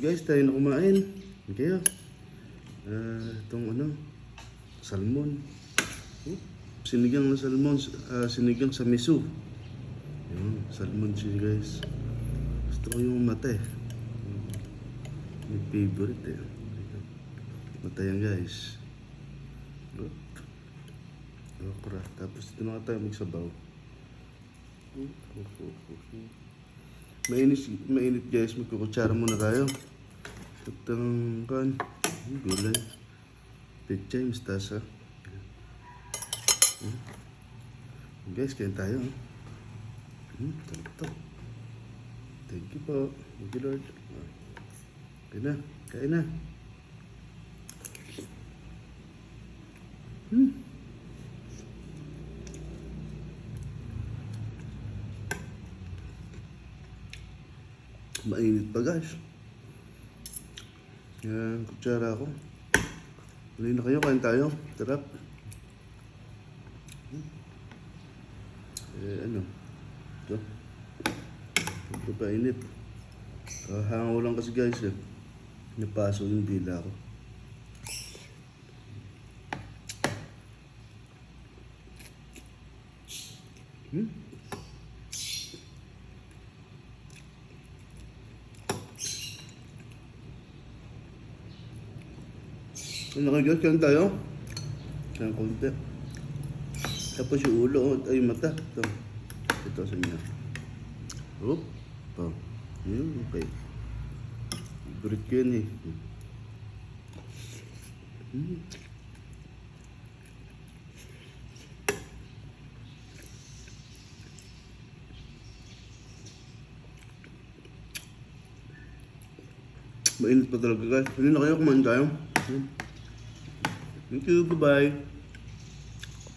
Guys, tayo na kumain. Kayo. Itong salmon. Sinigang na salmon, sinigang sa miso. Yun, salmon siya guys. Gusto ko yung mata eh. May favorite eh. Mata yan guys. Okra. Tapos ito na tayo magsabaw. Mainit guys, magkukutsara muna tayo. Itong gulay. Pechay, mustasa. Guys, kain tayo. Tarap. Thank you po. Thank you Lord. Kain na. Kain na. Mainit pa guys. Yan, kutsara ako. Huli na kayo, kain tayo. Tarap. Ito. Ito pa init. Kahangaw lang kasi guys eh. Napaso yung dila ko. Guys, kain tayo. Kain konti. Tapos yung ulo, ay mata. Ito sa inyo. Okay. Favorite ko yan eh. Mainit pa talaga guys. Hindi na kayo, kumain tayo. Thank you, bye-bye.